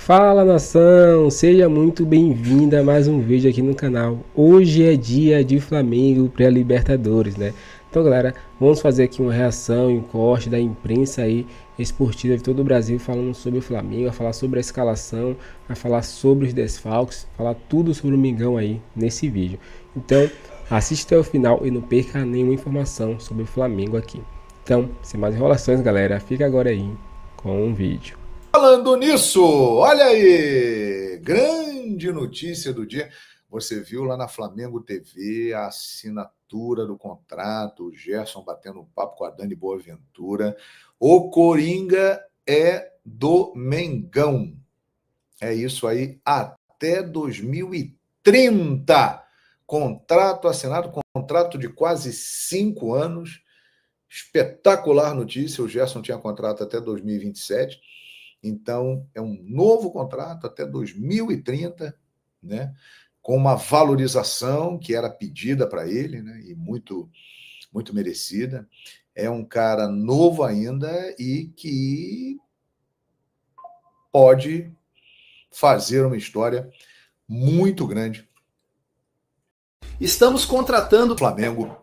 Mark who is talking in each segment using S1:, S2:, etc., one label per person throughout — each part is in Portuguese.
S1: Fala nação, seja muito bem-vinda a mais um vídeo aqui no canal. Hoje é dia de Flamengo pré-Libertadores, né? Então galera, vamos fazer aqui uma reação e um corte da imprensa aí esportiva de todo o Brasil falando sobre o Flamengo, vai falar sobre a escalação, vai falar sobre os desfalques, falar tudo sobre o Mengão aí nesse vídeo. Então assista até o final e não perca nenhuma informação sobre o Flamengo aqui. Então, sem mais enrolações galera, fica agora aí com o vídeo.
S2: Falando nisso, olha aí, grande notícia do dia. Você viu lá na Flamengo TV a assinatura do contrato, o Gerson batendo um papo com a Dani Boaventura. O Coringa é do Mengão. É isso aí, até 2030. Contrato assinado, contrato de quase 5 anos. Espetacular notícia, o Gerson tinha contrato até 2027. Então, é um novo contrato até 2030, né? Com uma valorização que era pedida para ele, né? E muito, muito merecida. É um cara novo ainda e que pode fazer uma história muito grande. Estamos contratando o Flamengo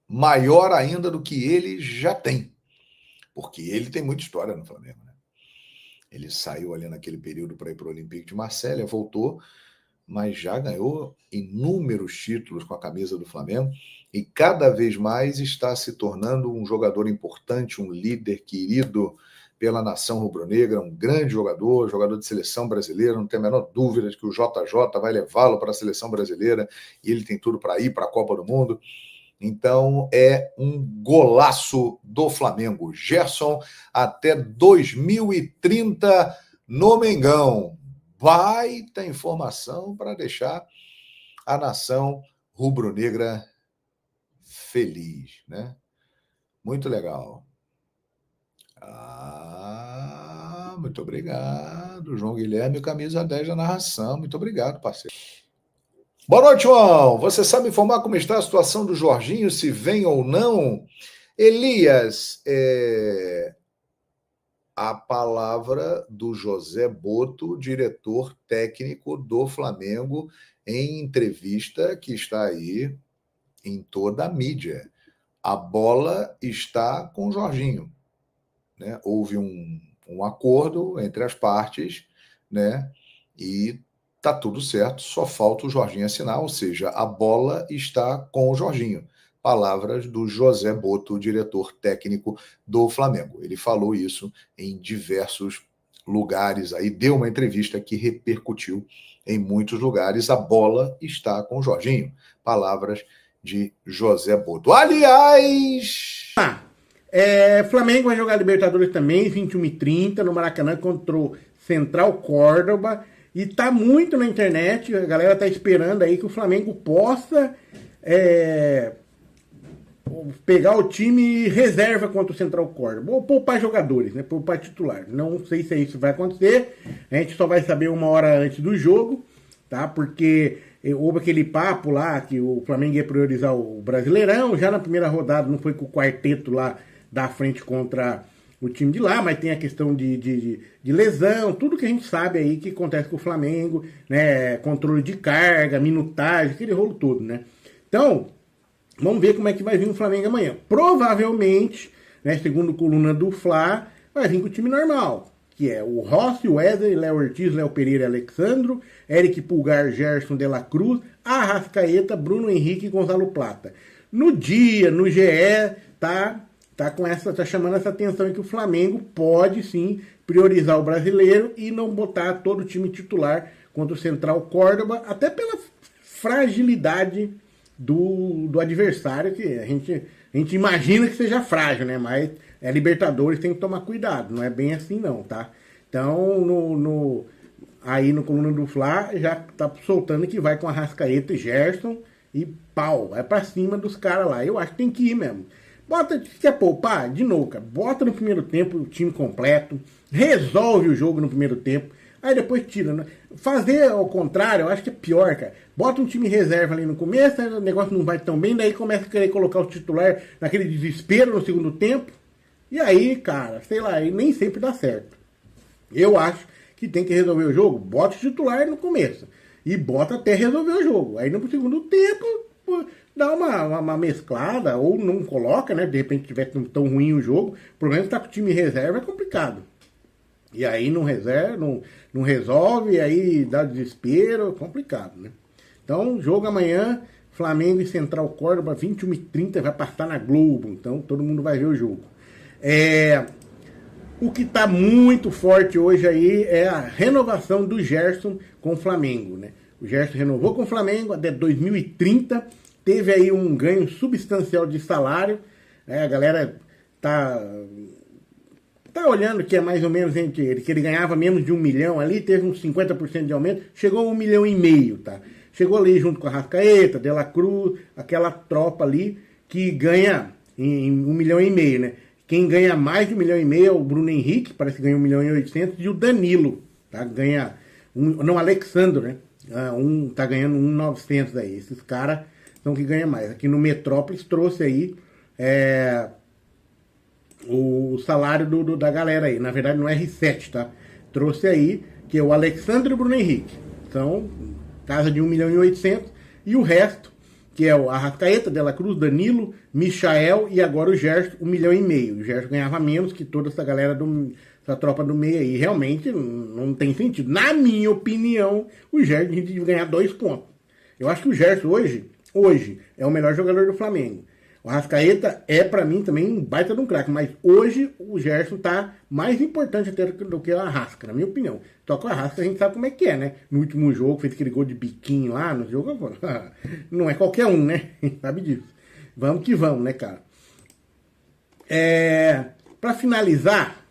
S2: maior ainda do que ele já tem. Porque ele tem muita história no Flamengo, né? Ele saiu ali naquele período para ir para o Olympique de Marselha, voltou, mas já ganhou inúmeros títulos com a camisa do Flamengo e cada vez mais está se tornando um jogador importante, um líder querido pela nação rubro-negra, um grande jogador, jogador de seleção brasileira, não tem a menor dúvida de que o JJ vai levá-lo para a seleção brasileira e ele tem tudo para ir para a Copa do Mundo. Então, é um golaço do Flamengo. Gerson até 2030 no Mengão. Baita informação para deixar a nação rubro-negra feliz, né? Muito legal. Muito obrigado, João Guilherme, camisa 10 da narração. Muito obrigado, parceiro. Boa noite, João. Você sabe informar como está a situação do Jorginho, se vem ou não? Elias, a palavra do José Boto, diretor técnico do Flamengo, em entrevista que está aí em toda a mídia. A bola está com o Jorginho, né? Houve um acordo entre as partes, né? E tá tudo certo, só falta o Jorginho assinar, ou seja, a bola está com o Jorginho. Palavras do José Boto, diretor técnico do Flamengo. Ele falou isso em diversos lugares, aí deu uma entrevista que repercutiu em muitos lugares. A bola está com o Jorginho. Palavras de José Boto. Aliás...
S3: Flamengo vai jogar Libertadores também, 21h30, no Maracanã contra o Central Córdoba. E tá muito na internet, a galera tá esperando aí que o Flamengo possa pegar o time reserva contra o Central Córdoba, ou poupar jogadores, né? Poupar titular. Não sei se isso vai acontecer, a gente só vai saber uma hora antes do jogo, tá? Porque houve aquele papo lá que o Flamengo ia priorizar o Brasileirão, já na primeira rodada não foi com o quarteto lá da frente contra o time de lá, mas tem a questão de lesão, tudo que a gente sabe aí que acontece com o Flamengo, né? Controle de carga, minutagem, aquele rolo todo, né? Então, vamos ver como é que vai vir o Flamengo amanhã. Provavelmente, né, segundo coluna do Fla, vai vir com o time normal, que é o Rossi, Wesley, Léo Ortiz, Léo Pereira e Alexandro, Eric Pulgar, Gerson de la Cruz, Arrascaeta, Bruno Henrique e Gonzalo Plata. No dia, no GE, tá chamando essa atenção que o Flamengo pode sim priorizar o brasileiro e não botar todo o time titular contra o Central Córdoba, até pela fragilidade do adversário, que a gente imagina que seja frágil, né? Mas Libertadores, tem que tomar cuidado, não é bem assim não, tá? Então, aí no coluna do Fla já tá soltando que vai com Arrascaeta e Gerson e pau, vai pra cima dos caras lá. Eu acho que tem que ir mesmo. Quer poupar? De novo, cara. Bota no primeiro tempo o time completo. Resolve o jogo no primeiro tempo. Aí depois tira, né? Fazer ao contrário, eu acho que é pior, cara. Bota um time reserva ali no começo, aí o negócio não vai tão bem, daí começa a querer colocar o titular naquele desespero no segundo tempo. E aí, cara, sei lá, nem sempre dá certo. Eu acho que tem que resolver o jogo, bota o titular no começo. E bota até resolver o jogo. Aí no segundo tempo, pô, dá uma mesclada, ou não coloca, né? De repente tiver tão ruim o jogo. O problema é que tá com o time reserva, é complicado. E aí não resolve, aí dá desespero, complicado, né? Então, jogo amanhã, Flamengo e Central Córdoba, 21h30, vai passar na Globo. Então, todo mundo vai ver o jogo. O que está muito forte hoje aí é a renovação do Gerson com o Flamengo, né? O Gerson renovou com o Flamengo até 2030, teve aí um ganho substancial de salário, né? A galera tá olhando que é mais ou menos que ele ganhava menos de 1 milhão ali, teve uns 50% de aumento, chegou a 1,5 milhão, tá? Chegou ali junto com a Arrascaeta, De La Cruz, aquela tropa ali que ganha em 1,5 milhão, né? Quem ganha mais de 1,5 milhão é o Bruno Henrique, parece que ganha 1,8 milhão, e o Danilo, tá? Ganha, não, Alexandre, né? Tá ganhando 1,900 aí. Esses caras são que ganham mais. Aqui no Metrópolis trouxe aí o salário da galera aí. Na verdade no R7, tá? Trouxe aí, que é o Alexandre e o Bruno Henrique. São casa de 1,8 milhão. E o resto, que é o Arrascaeta, De La Cruz, Danilo, Michael e agora o Gerson, 1,5 milhão. O Gerson ganhava menos que toda essa galera essa tropa do meio aí. Realmente não tem sentido. Na minha opinião, o Gerson devia ganhar 2 pontos. Eu acho que o Gerson hoje é o melhor jogador do Flamengo. O Arrascaeta é, pra mim, também um baita de um craque. Mas hoje o Gerson tá mais importante até do que o Arrasca, na minha opinião. Só que o Arrasca a gente sabe como é que é, né? No último jogo, fez aquele gol de biquinho lá no jogo. Não é qualquer um, né? Sabe disso. Vamos que vamos, né, cara? Pra finalizar,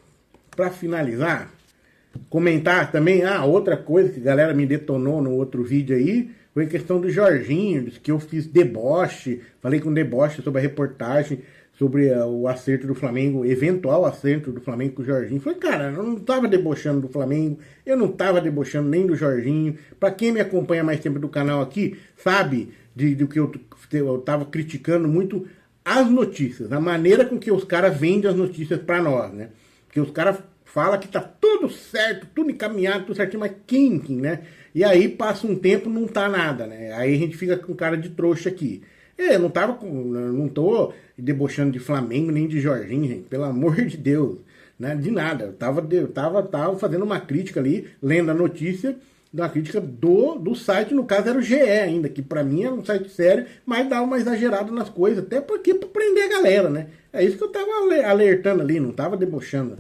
S3: comentar também, outra coisa que a galera me detonou no outro vídeo aí, foi a questão do Jorginho, que eu fiz deboche, falei com deboche sobre a reportagem, sobre o acerto do Flamengo, eventual acerto do Flamengo com o Jorginho. Falei, cara, eu não tava debochando do Flamengo, eu não tava debochando nem do Jorginho. Pra quem me acompanha mais tempo do canal aqui, sabe do que eu tava criticando muito as notícias, a maneira com que os caras vendem as notícias pra nós, né? Porque os caras falam que tá tudo certo, tudo encaminhado, tudo certinho, mas quem, né? E aí passa um tempo, não tá nada, né? Aí a gente fica com cara de trouxa aqui. Eu não tô debochando de Flamengo nem de Jorginho, gente, pelo amor de Deus, né? De nada. Eu tava fazendo uma crítica ali, lendo a notícia, uma crítica do site, no caso era o GE ainda, que pra mim é um site sério, mas dá uma exagerada nas coisas, até porque pra prender a galera, né? É isso que eu tava alertando ali, não tava debochando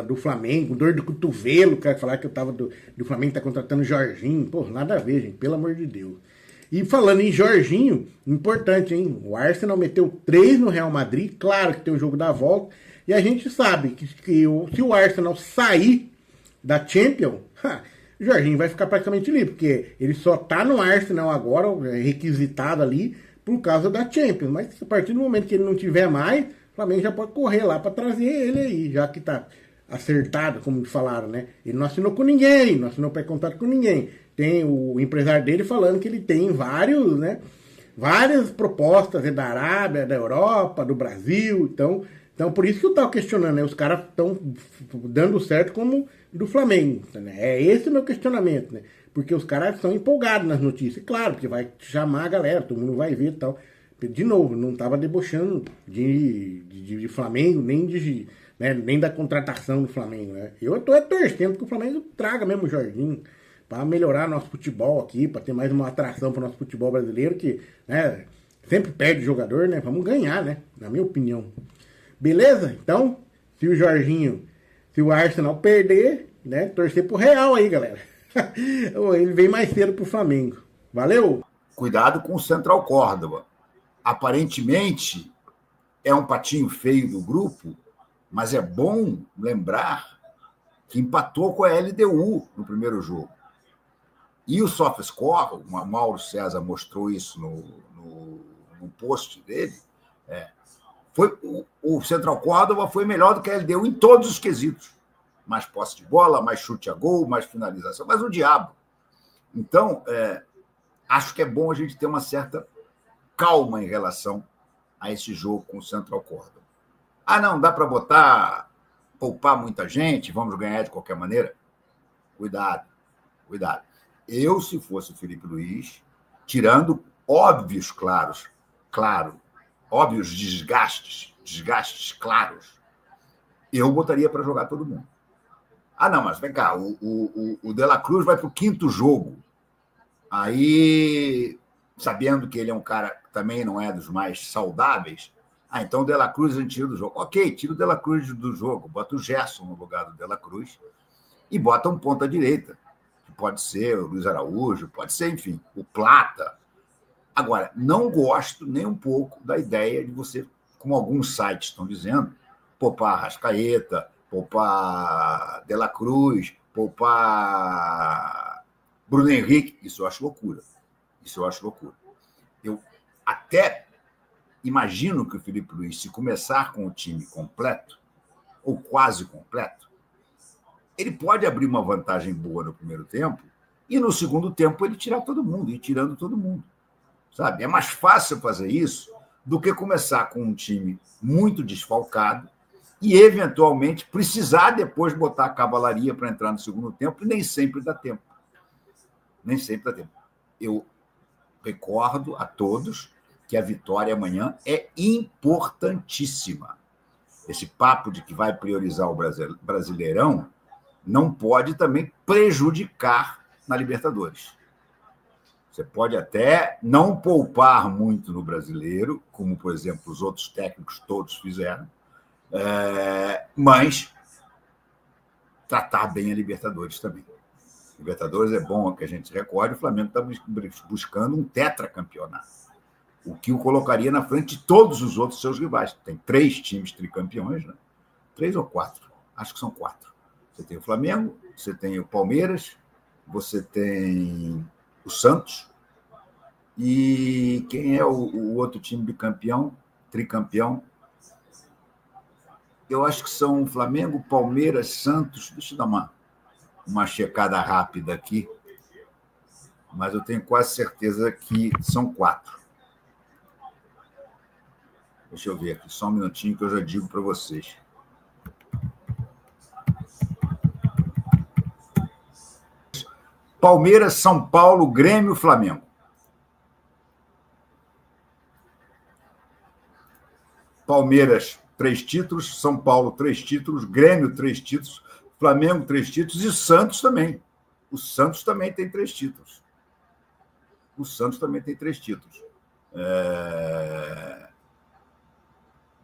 S3: do Flamengo, dor do cotovelo, quero falar que eu tava do Flamengo tá contratando o Jorginho, pô, nada a ver, gente, pelo amor de Deus. E falando em Jorginho, importante, hein? O Arsenal meteu 3 no Real Madrid, claro que tem o jogo da volta, e a gente sabe que se o Arsenal sair da Champions, o Jorginho vai ficar praticamente livre, porque ele só tá no Arsenal agora, requisitado ali, por causa da Champions. Mas a partir do momento que ele não tiver mais, o Flamengo já pode correr lá para trazer ele aí, já que tá acertado, como falaram, né? Ele não assinou com ninguém, não assinou pré-contrato com ninguém. Tem o empresário dele falando que ele tem várias propostas da Arábia, da Europa, do Brasil. Então por isso que eu tava questionando, né? Os caras estão dando certo como do Flamengo, né? É esse o meu questionamento, né? Porque os caras estão empolgados nas notícias. Claro, porque vai chamar a galera, todo mundo vai ver e tal. De novo, não tava debochando de Flamengo, nem da contratação do Flamengo, né? Eu tô torcendo que o Flamengo traga mesmo o Jorginho para melhorar nosso futebol aqui, para ter mais uma atração para o nosso futebol brasileiro, que, né, sempre perde o jogador, né? Vamos ganhar, né? Na minha opinião. Beleza? Então, se o Arsenal perder, né, torcer pro Real aí, galera. Ele vem mais cedo pro Flamengo. Valeu?
S4: Cuidado com o Central Córdoba. Aparentemente, é um patinho feio do grupo, mas é bom lembrar que empatou com a LDU no primeiro jogo. E o SofaScore, o Mauro César mostrou isso no post dele, o Central Córdoba foi melhor do que a LDU em todos os quesitos. Mais posse de bola, mais chute a gol, mais finalização, mas o diabo. Então, acho que é bom a gente ter uma certa calma em relação a esse jogo com o Central Córdoba. Não, dá para poupar muita gente, vamos ganhar de qualquer maneira. Cuidado, cuidado. Eu, se fosse o Felipe Luiz, tirando óbvios óbvios desgastes claros, eu botaria para jogar todo mundo. Ah, não, mas vem cá, o De La Cruz vai para o 5º jogo. Aí, sabendo que ele é um cara que também não é dos mais saudáveis, então o De La Cruz a gente tira do jogo. Ok, tira o De La Cruz do jogo, bota o Gerson no lugar do De La Cruz e bota um ponta-direita, que pode ser o Luiz Araújo, pode ser, enfim, o Plata. Agora, não gosto nem um pouco da ideia de você, como alguns sites estão dizendo, poupar Arrascaeta, poupar De La Cruz, poupar Bruno Henrique. Isso eu acho loucura. Eu até imagino que o Felipe Luiz, se começar com o time completo, ou quase completo, ele pode abrir uma vantagem boa no primeiro tempo e no segundo tempo ele tirar todo mundo, ir tirando todo mundo. Sabe? É mais fácil fazer isso do que começar com um time muito desfalcado e, eventualmente, precisar depois botar a cavalaria para entrar no segundo tempo, e nem sempre dá tempo. Eu recordo a todos que a vitória amanhã é importantíssima. Esse papo de que vai priorizar o Brasileirão não pode também prejudicar na Libertadores. Você pode até não poupar muito no Brasileiro, como, por exemplo, os outros técnicos todos fizeram, mas tratar bem a Libertadores também. Libertadores é bom que a gente recorde, o Flamengo está buscando um tetracampeonato, o que o colocaria na frente de todos os outros seus rivais. Tem 3 times tricampeões, né? 3 ou 4, acho que são 4. Você tem o Flamengo, você tem o Palmeiras, você tem o Santos, e quem é o outro time bicampeão, tricampeão? Eu acho que são Flamengo, Palmeiras, Santos. Deixa eu dar uma checada rápida aqui, mas eu tenho quase certeza que são 4. Deixa eu ver aqui, só um minutinho que eu já digo para vocês. Palmeiras, São Paulo, Grêmio, Flamengo. Palmeiras, 3 títulos, São Paulo, 3 títulos, Grêmio, 3 títulos, Flamengo, 3 títulos, e Santos também. O Santos também tem 3 títulos.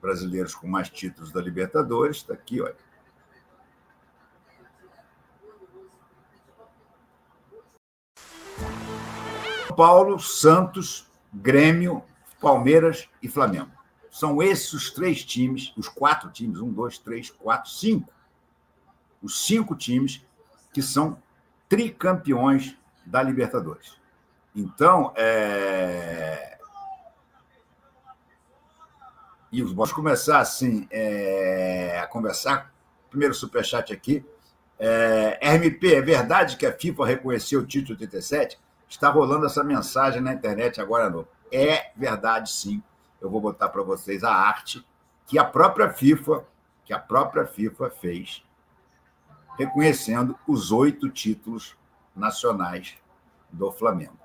S4: Brasileiros com mais títulos da Libertadores, está aqui, olha. São Paulo, Santos, Grêmio, Palmeiras e Flamengo. São esses os 3 times, os 4 times, 1, 2, 3, 4, 5. Os 5 times que são tricampeões da Libertadores. Então, e vamos começar assim, a conversar. Primeiro superchat aqui. RMP, é verdade que a FIFA reconheceu o título 87? Está rolando essa mensagem na internet agora, não? É verdade, sim. Eu vou botar para vocês a arte que a própria FIFA fez, reconhecendo os 8 títulos nacionais do Flamengo.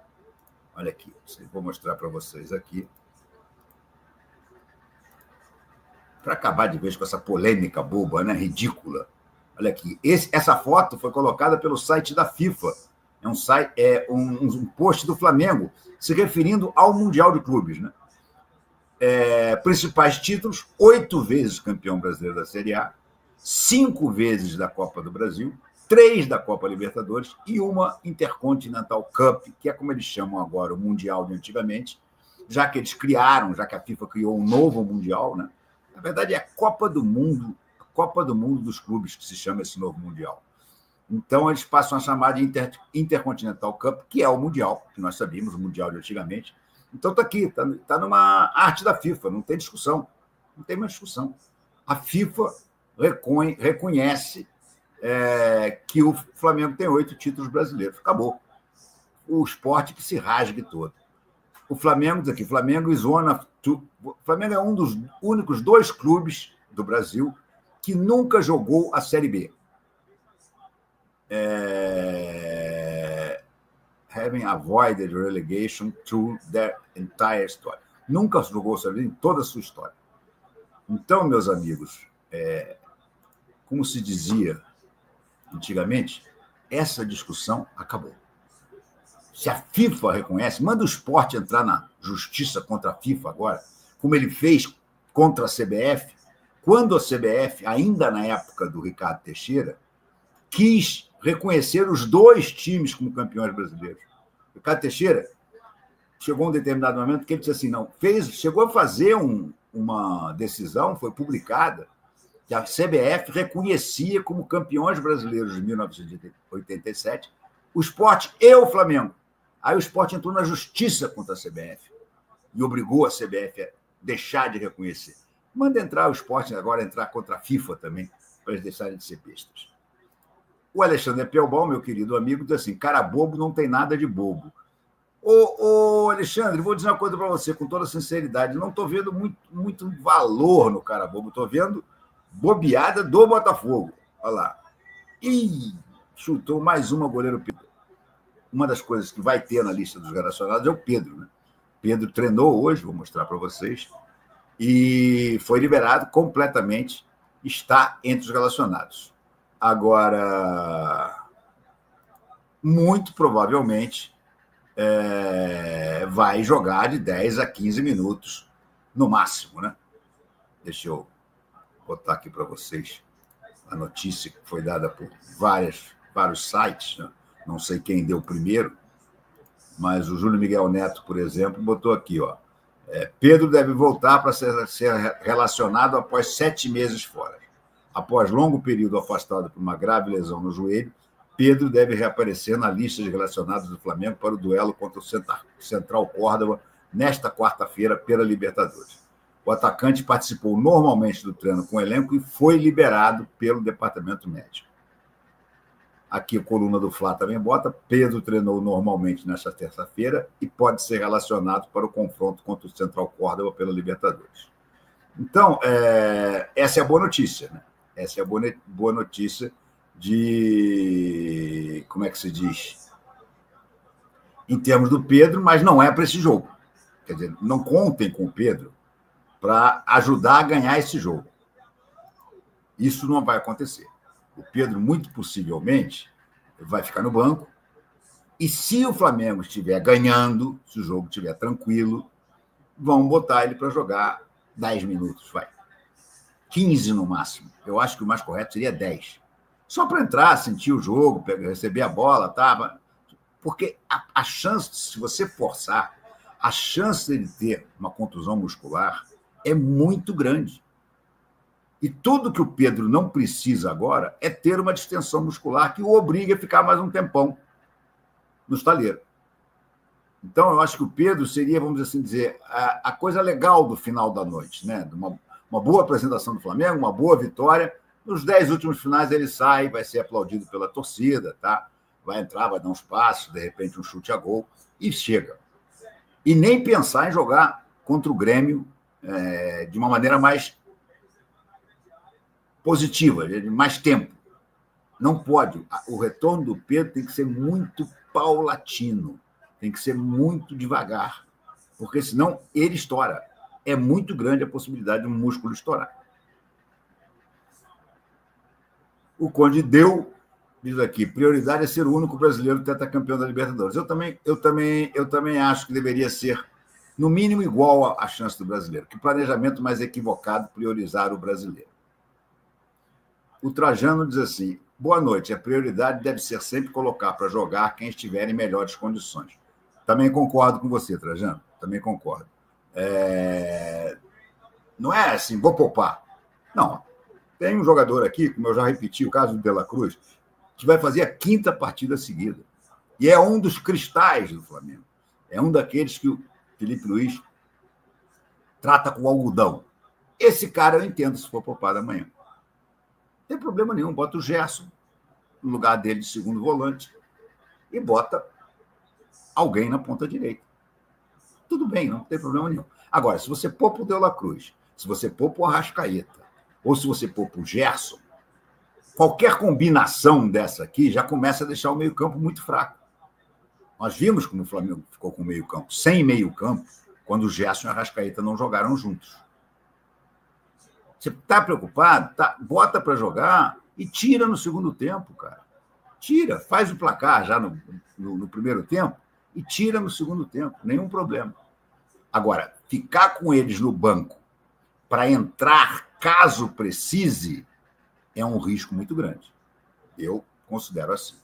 S4: Olha aqui, vou mostrar para vocês aqui. Para acabar de vez com essa polêmica boba, né? Ridícula. Olha aqui, essa foto foi colocada pelo site da FIFA. É um site, um post do Flamengo se referindo ao Mundial de Clubes, né? Principais títulos: 8 vezes campeão brasileiro da Série A, 5 vezes da Copa do Brasil, 3 da Copa Libertadores e uma Intercontinental Cup, que é como eles chamam agora o Mundial de antigamente, já que a FIFA criou um novo Mundial, né? Na verdade, é a Copa do Mundo dos clubes que se chama esse novo Mundial. Então, eles passam a chamar de Intercontinental Cup, que é o Mundial, que nós sabíamos, o Mundial de antigamente. Então, está aqui, está numa arte da FIFA, não tem discussão. Não tem mais discussão. A FIFA reconhece que o Flamengo tem 8 títulos brasileiros. Acabou. O esporte que se rasgue todo. O Flamengo, diz aqui, Flamengo é um dos únicos 2 clubes do Brasil que nunca jogou a Série B. having avoided relegation through their entire story. Nunca jogou essa vida em toda a sua história. Então, meus amigos, como se dizia antigamente, essa discussão acabou. Se a FIFA reconhece, manda o esporte entrar na justiça contra a FIFA agora, como ele fez contra a CBF, quando a CBF, ainda na época do Ricardo Teixeira, quis reconhecer os dois times como campeões brasileiros. O Ricardo Teixeira chegou a um determinado momento que ele disse assim, não, chegou a fazer uma decisão, foi publicada, que a CBF reconhecia como campeões brasileiros de 1987 o Sport e o Flamengo. Aí o Sport entrou na justiça contra a CBF e obrigou a CBF a deixar de reconhecer. Manda entrar o Sport agora, entrar contra a FIFA também, para eles deixarem de ser bestas. O Alexandre Pelbal, meu querido amigo, diz assim, cara bobo não tem nada de bobo. Ô Alexandre, vou dizer uma coisa para você, com toda sinceridade, não estou vendo muito valor no cara bobo, estou vendo bobeada do Botafogo. Olha lá. Ih, chutou mais uma, goleiro Pedro. Uma das coisas que vai ter na lista dos relacionados é o Pedro, né? Pedro treinou hoje, vou mostrar para vocês, e foi liberado completamente, está entre os relacionados. Agora, muito provavelmente, vai jogar de 10 a 15 minutos, no máximo, né? Deixa eu botar aqui para vocês a notícia que foi dada por vários sites, né? Não sei quem deu primeiro, mas o Júlio Miguel Neto, por exemplo, botou aqui, ó, Pedro deve voltar para ser relacionado após 7 meses fora. Após longo período afastado por uma grave lesão no joelho, Pedro deve reaparecer na lista de relacionados do Flamengo para o duelo contra o Central Córdoba nesta quarta-feira pela Libertadores. O atacante participou normalmente do treino com o elenco e foi liberado pelo departamento médico. Aqui a coluna do Fla também bota, Pedro treinou normalmente nesta terça-feira e pode ser relacionado para o confronto contra o Central Córdoba pela Libertadores. Então, essa é a boa notícia, né? Essa é a boa notícia de, como é que se diz? Em termos do Pedro, mas não é para esse jogo. Quer dizer, não contem com o Pedro para ajudar a ganhar esse jogo. Isso não vai acontecer. O Pedro, muito possivelmente, vai ficar no banco. E se o Flamengo estiver ganhando, se o jogo estiver tranquilo, vão botar ele para jogar 10 minutos, 15 no máximo. Eu acho que o mais correto seria 10. Só para entrar, sentir o jogo, receber a bola, tá? Porque a chance, se você forçar, a chance dele ter uma contusão muscular é muito grande. E tudo que o Pedro não precisa agora é ter uma distensão muscular que o obrigue a ficar mais um tempão no estaleiro. Então, eu acho que o Pedro seria, vamos assim dizer, a coisa legal do final da noite, né? Uma boa apresentação do Flamengo, uma boa vitória. Nos 10 últimos finais ele sai, vai ser aplaudido pela torcida, tá? Vai entrar, vai dar uns passos, de repente um chute a gol e chega. E nem pensar em jogar contra o Grêmio de uma maneira mais positiva, de mais tempo. Não pode. O retorno do Pedro tem que ser muito paulatino, tem que ser muito devagar, porque senão ele estoura. É muito grande a possibilidade de um músculo estourar. O Conde diz aqui, prioridade é ser o único brasileiro tetracampeão da Libertadores. Eu também acho que deveria ser, no mínimo, igual à chance do brasileiro. Que planejamento mais equivocado priorizar o brasileiro. O Trajano diz assim, boa noite, a prioridade deve ser sempre colocar para jogar quem estiver em melhores condições. Também concordo com você, Trajano, também concordo. Não é assim, vou poupar. Não, tem um jogador aqui, como eu já repeti, o caso do De La Cruz, que vai fazer a 5ª partida seguida. E é um dos cristais do Flamengo. É um daqueles que o Felipe Luiz trata com algodão. Esse cara eu entendo se for poupado amanhã. Não tem problema nenhum, bota o Gerson no lugar dele de segundo volante e bota alguém na ponta direita. Tudo bem, não tem problema nenhum. Agora, se você poupa o De La Cruz, se você poupa o Arrascaeta, ou se você poupa o Gerson, qualquer combinação dessa aqui já começa a deixar o meio-campo muito fraco. Nós vimos como o Flamengo ficou com meio campo, sem meio campo, quando o Gerson e a Arrascaeta não jogaram juntos. Você está preocupado? Tá, bota para jogar e tira no segundo tempo, cara. Tira, faz o placar já no primeiro tempo e tira no segundo tempo, nenhum problema. Agora, ficar com eles no banco para entrar caso precise é um risco muito grande. Eu considero assim.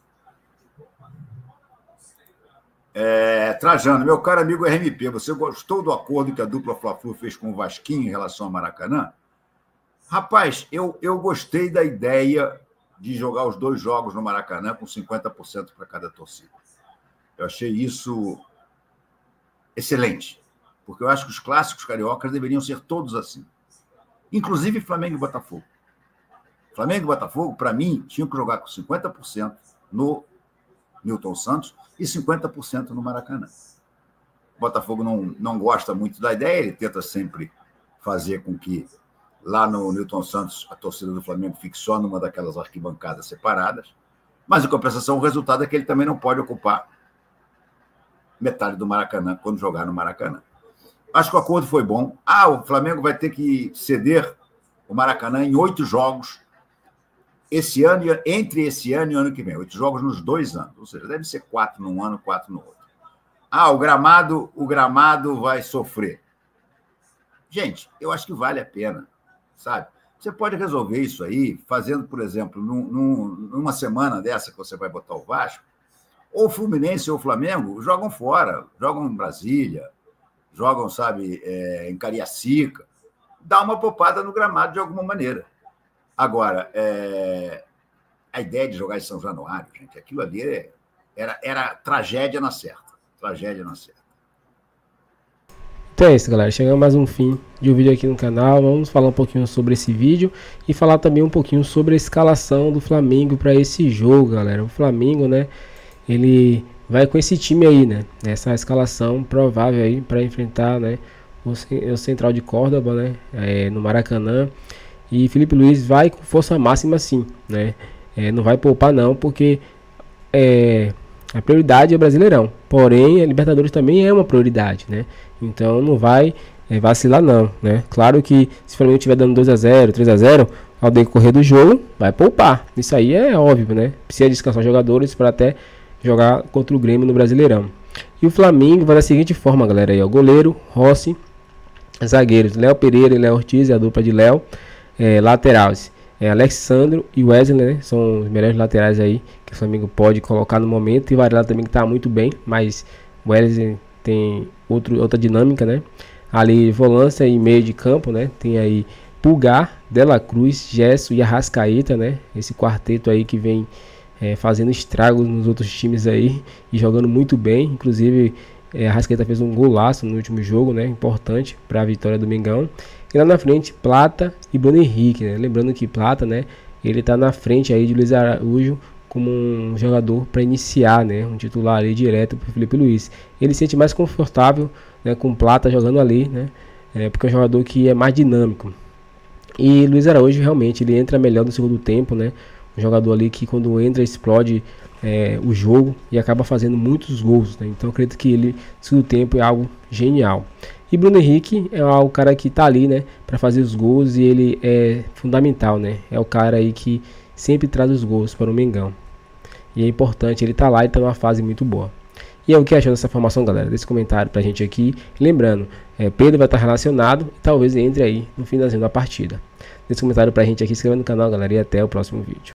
S4: Trajano, meu caro amigo RMP, você gostou do acordo que a dupla Fla-Flu fez com o Vasquinho em relação ao Maracanã? Rapaz, eu gostei da ideia de jogar os 2 jogos no Maracanã com 50% para cada torcida. Eu achei isso excelente, porque eu acho que os clássicos cariocas deveriam ser todos assim, inclusive Flamengo e Botafogo. Flamengo e Botafogo, para mim, tinham que jogar com 50% no Newton Santos e 50% no Maracanã. O Botafogo não gosta muito da ideia, ele tenta sempre fazer com que lá no Newton Santos a torcida do Flamengo fique só numa daquelas arquibancadas separadas, mas, em compensação, o resultado é que ele também não pode ocupar metade do Maracanã quando jogar no Maracanã. Acho que o acordo foi bom. O Flamengo vai ter que ceder o Maracanã em 8 jogos esse ano, entre esse ano e o ano que vem. 8 jogos nos 2 anos. Ou seja, deve ser 4 num ano, 4 no outro. O gramado vai sofrer. Gente, eu acho que vale a pena, sabe? Você pode resolver isso aí fazendo, por exemplo, numa semana dessa que você vai botar o Vasco, ou o Fluminense ou o Flamengo jogam fora, jogam em Brasília, jogam, sabe, em Cariacica. Dá uma poupada no gramado de alguma maneira. Agora, a ideia de jogar em São Januário, gente, aquilo ali era tragédia na certa. Tragédia na certa.
S1: Então é isso, galera. Chegamos a mais um fim de um vídeo aqui no canal. Vamos falar um pouquinho sobre esse vídeo e falar também um pouquinho sobre a escalação do Flamengo para esse jogo, galera. O Flamengo, né, ele vai com esse time aí, né? Essa escalação provável aí para enfrentar, né, o Central de Córdoba, né, no Maracanã. E Felipe Luiz vai com força máxima, sim, né? Não vai poupar não, porque a prioridade é o Brasileirão. Porém, a Libertadores também é uma prioridade, né? Então não vai vacilar não, né? Claro que se o Flamengo estiver dando 2-0, 3-0 ao decorrer do jogo, vai poupar. Isso aí é óbvio, né? Precisa descansar jogadores para até jogar contra o Grêmio no Brasileirão. E o Flamengo vai da seguinte forma, galera, aí, ó: goleiro, Rossi, zagueiros, Léo Pereira e Léo Ortiz, a dupla de Léo, laterais, Alexandro e Wesley, né? São os melhores laterais aí que o Flamengo pode colocar no momento. E Varela também que tá muito bem, mas o Wesley tem outra dinâmica, né? Ali volância e meio de campo, né? Tem aí Pulgar, Dela Cruz, Gesso e Arrascaeta, né? Esse quarteto aí que vem fazendo estragos nos outros times aí e jogando muito bem. Inclusive Arrascaeta fez um golaço no último jogo, né? Importante para a vitória do Mengão. E lá na frente, Plata e Bruno Henrique, né? Lembrando que Plata, né, ele tá na frente aí de Luiz Araújo como um jogador para iniciar, né, um titular ali direto para Felipe Luiz. Ele se sente mais confortável, né, com Plata jogando ali, né, porque é um jogador que é mais dinâmico. E Luiz Araújo realmente ele entra melhor no segundo tempo, né, um jogador ali que quando entra explode o jogo e acaba fazendo muitos gols, né? Então eu acredito que ele no segundo tempo é algo genial. E Bruno Henrique é o cara que tá ali, né, para fazer os gols, e ele é fundamental, né? É o cara aí que sempre traz os gols para o Mengão. E é importante, ele tá lá e tá numa fase muito boa. E é o que achou dessa formação, galera? Deixa comentário pra gente aqui. Lembrando, Pedro vai estar relacionado e talvez entre aí no finalzinho da partida. Deixa comentário pra gente aqui, se inscreva no canal, galera, e até o próximo vídeo.